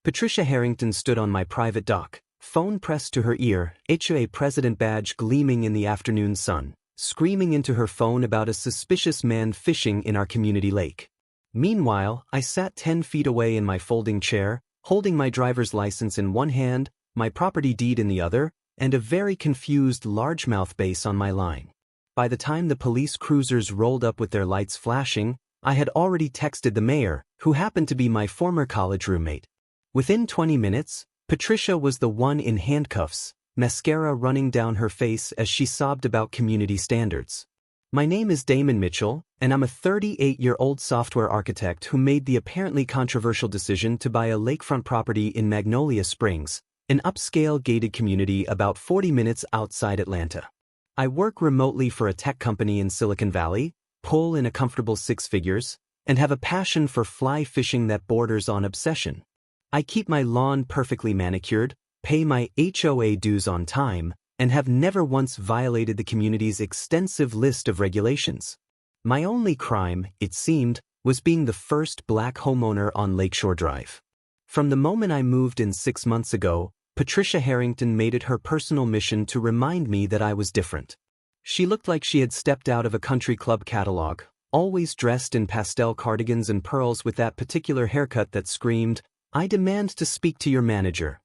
Patricia Harrington stood on my private dock, phone pressed to her ear, HOA president badge gleaming in the afternoon sun, screaming into her phone about a suspicious man fishing in our community lake. Meanwhile, I sat 10 feet away in my folding chair, holding my driver's license in one hand, my property deed in the other, and a very confused largemouth bass on my line. By the time the police cruisers rolled up with their lights flashing, I had already texted the mayor, who happened to be my former college roommate. Within 20 minutes, Patricia was the one in handcuffs, mascara running down her face as she sobbed about community standards. My name is Damon Mitchell, and I'm a 38-year-old software architect who made the apparently controversial decision to buy a lakefront property in Magnolia Springs, an upscale gated community about 40 minutes outside Atlanta. I work remotely for a tech company in Silicon Valley, pull in a comfortable six figures, and have a passion for fly fishing that borders on obsession. I keep my lawn perfectly manicured, pay my HOA dues on time, and have never once violated the community's extensive list of regulations. My only crime, it seemed, was being the first black homeowner on Lakeshore Drive. From the moment I moved in 6 months ago, Patricia Harrington made it her personal mission to remind me that I was different. She looked like she had stepped out of a country club catalog, always dressed in pastel cardigans and pearls with that particular haircut that screamed, "I demand to speak to your manager."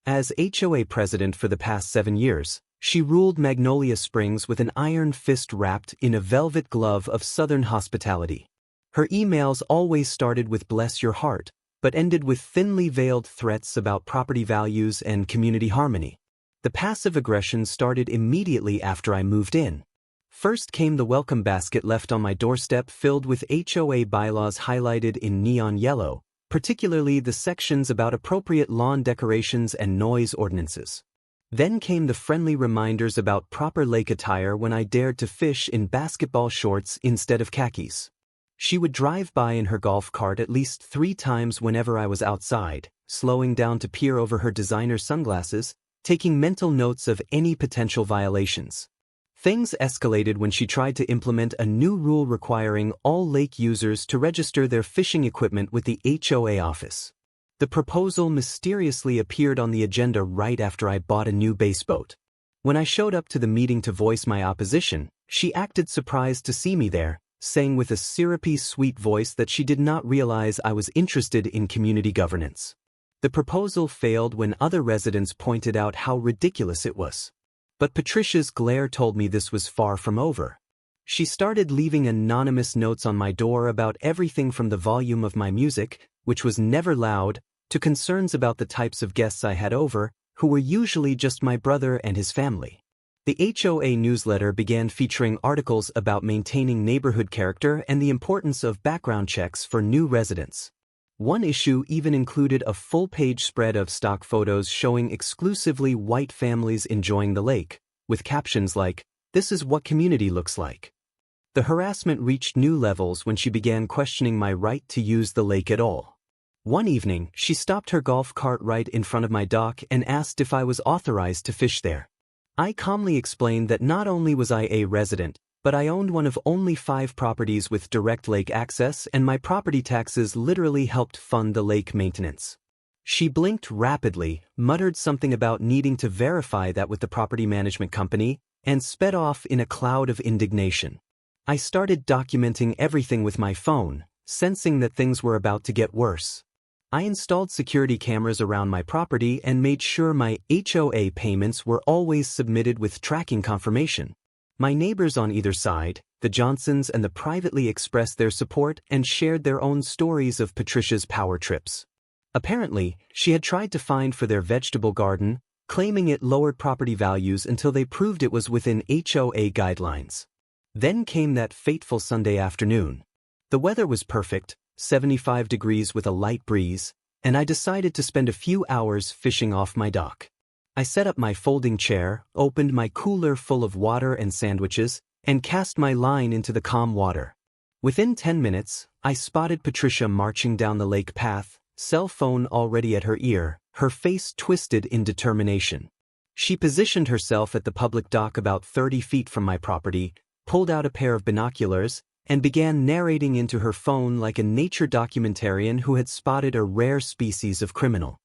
As HOA president for the past 7 years, she ruled Magnolia Springs with an iron fist wrapped in a velvet glove of Southern hospitality. Her emails always started with "bless your heart," but ended with thinly veiled threats about property values and community harmony. The passive aggression started immediately after I moved in. First came the welcome basket left on my doorstep filled with HOA bylaws highlighted in neon yellow, particularly the sections about appropriate lawn decorations and noise ordinances. Then came the friendly reminders about proper lake attire when I dared to fish in basketball shorts instead of khakis. She would drive by in her golf cart at least 3 times whenever I was outside, slowing down to peer over her designer sunglasses, taking mental notes of any potential violations. Things escalated when she tried to implement a new rule requiring all lake users to register their fishing equipment with the HOA office. The proposal mysteriously appeared on the agenda right after I bought a new bass boat. When I showed up to the meeting to voice my opposition, she acted surprised to see me there, saying with a syrupy sweet voice that she did not realize I was interested in community governance. The proposal failed when other residents pointed out how ridiculous it was. But Patricia's glare told me this was far from over. She started leaving anonymous notes on my door about everything from the volume of my music, which was never loud, to concerns about the types of guests I had over, who were usually just my brother and his family. The HOA newsletter began featuring articles about maintaining neighborhood character and the importance of background checks for new residents. One issue even included a full-page spread of stock photos showing exclusively white families enjoying the lake, with captions like, "This is what community looks like." The harassment reached new levels when she began questioning my right to use the lake at all. One evening, she stopped her golf cart right in front of my dock and asked if I was authorized to fish there. I calmly explained that not only was I a resident, but I owned one of only 5 properties with direct lake access, and my property taxes literally helped fund the lake maintenance. She blinked rapidly, muttered something about needing to verify that with the property management company, and sped off in a cloud of indignation. I started documenting everything with my phone, sensing that things were about to get worse. I installed security cameras around my property and made sure my HOA payments were always submitted with tracking confirmation. My neighbors on either side, the Johnsons and the privately expressed their support and shared their own stories of Patricia's power trips. Apparently, she had tried to fine for their vegetable garden, claiming it lowered property values until they proved it was within HOA guidelines. Then came that fateful Sunday afternoon. The weather was perfect, 75 degrees with a light breeze, and I decided to spend a few hours fishing off my dock. I set up my folding chair, opened my cooler full of water and sandwiches, and cast my line into the calm water. Within 10 minutes, I spotted Patricia marching down the lake path, cell phone already at her ear, her face twisted in determination. She positioned herself at the public dock about 30 feet from my property, pulled out a pair of binoculars, and began narrating into her phone like a nature documentarian who had spotted a rare species of criminal.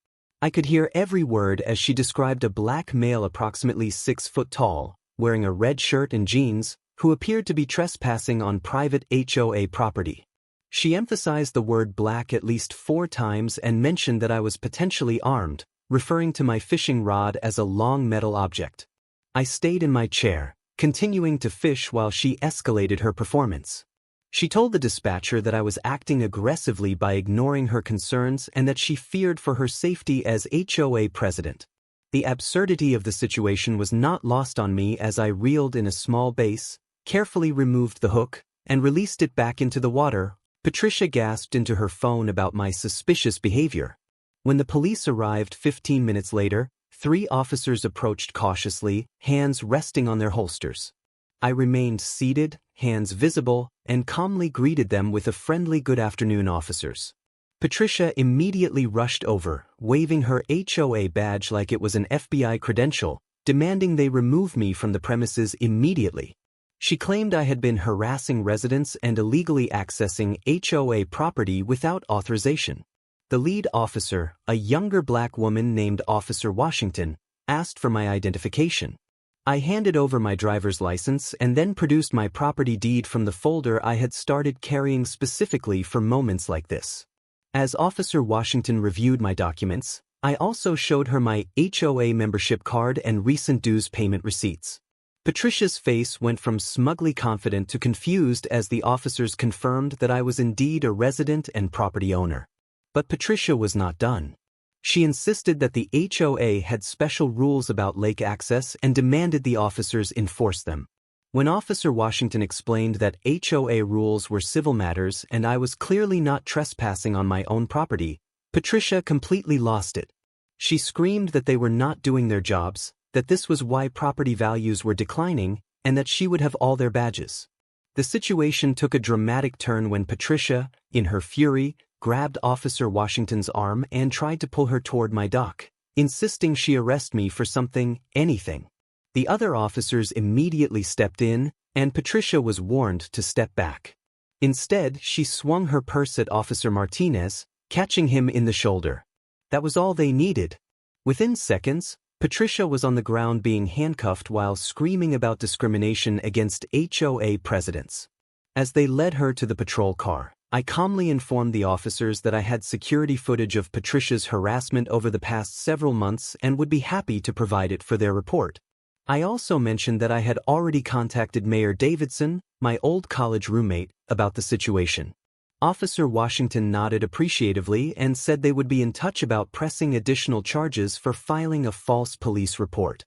I could hear every word as she described a black male approximately 6 foot tall, wearing a red shirt and jeans, who appeared to be trespassing on private HOA property. She emphasized the word black at least 4 times and mentioned that I was potentially armed, referring to my fishing rod as a long metal object. I stayed in my chair, continuing to fish while she escalated her performance. She told the dispatcher that I was acting aggressively by ignoring her concerns and that she feared for her safety as HOA president. The absurdity of the situation was not lost on me as I reeled in a small base, carefully removed the hook, and released it back into the water. Patricia gasped into her phone about my suspicious behavior. When the police arrived 15 minutes later, 3 officers approached cautiously, hands resting on their holsters. I remained seated, hands visible, and calmly greeted them with a friendly "Good afternoon, officers." Patricia immediately rushed over, waving her HOA badge like it was an FBI credential, demanding they remove me from the premises immediately. She claimed I had been harassing residents and illegally accessing HOA property without authorization. The lead officer, a younger black woman named Officer Washington, asked for my identification. I handed over my driver's license and then produced my property deed from the folder I had started carrying specifically for moments like this. As Officer Washington reviewed my documents, I also showed her my HOA membership card and recent dues payment receipts. Patricia's face went from smugly confident to confused as the officers confirmed that I was indeed a resident and property owner. But Patricia was not done. She insisted that the HOA had special rules about lake access and demanded the officers enforce them. When Officer Washington explained that HOA rules were civil matters and I was clearly not trespassing on my own property, Patricia completely lost it. She screamed that they were not doing their jobs, that this was why property values were declining, and that she would have all their badges. The situation took a dramatic turn when Patricia, in her fury, grabbed Officer Washington's arm and tried to pull her toward my dock, insisting she arrest me for something, anything. The other officers immediately stepped in, and Patricia was warned to step back. Instead, she swung her purse at Officer Martinez, catching him in the shoulder. That was all they needed. Within seconds, Patricia was on the ground being handcuffed while screaming about discrimination against HOA presidents. As they led her to the patrol car, I calmly informed the officers that I had security footage of Patricia's harassment over the past several months and would be happy to provide it for their report. I also mentioned that I had already contacted Mayor Davidson, my old college roommate, about the situation. Officer Washington nodded appreciatively and said they would be in touch about pressing additional charges for filing a false police report.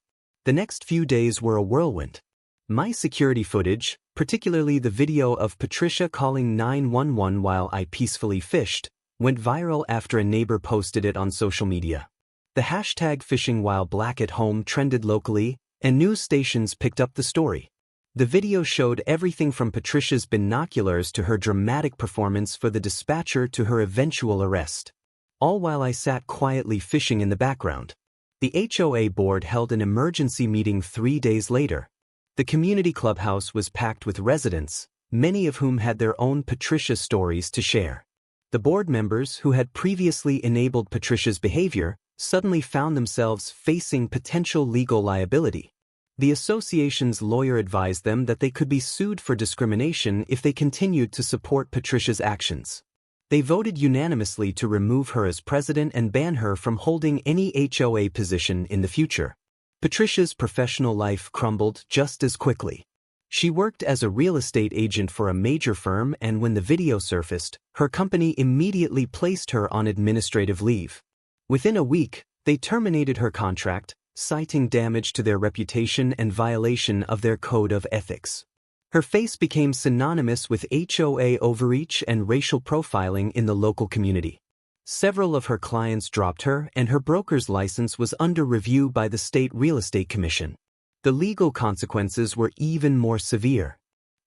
The next few days were a whirlwind. My security footage, particularly the video of Patricia calling 911 while I peacefully fished, went viral after a neighbor posted it on social media. The hashtag fishing while black at home trended locally, and news stations picked up the story. The video showed everything from Patricia's binoculars to her dramatic performance for the dispatcher to her eventual arrest. All while I sat quietly fishing in the background. The HOA board held an emergency meeting 3 days later. The community clubhouse was packed with residents, many of whom had their own Patricia stories to share. The board members who had previously enabled Patricia's behavior suddenly found themselves facing potential legal liability. The association's lawyer advised them that they could be sued for discrimination if they continued to support Patricia's actions. They voted unanimously to remove her as president and ban her from holding any HOA position in the future. Patricia's professional life crumbled just as quickly. She worked as a real estate agent for a major firm, and when the video surfaced, her company immediately placed her on administrative leave. Within a week, they terminated her contract, citing damage to their reputation and violation of their code of ethics. Her face became synonymous with HOA overreach and racial profiling in the local community. Several of her clients dropped her, and her broker's license was under review by the State Real Estate Commission. The legal consequences were even more severe.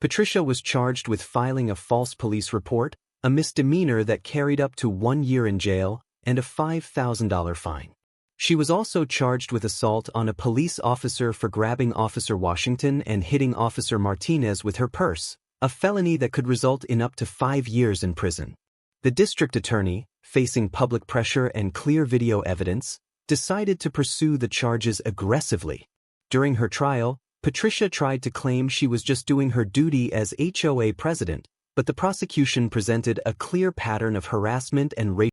Patricia was charged with filing a false police report, a misdemeanor that carried up to 1 year in jail, and a $5,000 fine. She was also charged with assault on a police officer for grabbing Officer Washington and hitting Officer Martinez with her purse, a felony that could result in up to 5 years in prison. The district attorney, facing public pressure and clear video evidence, decided to pursue the charges aggressively. During her trial, Patricia tried to claim she was just doing her duty as HOA president, but the prosecution presented a clear pattern of harassment and racial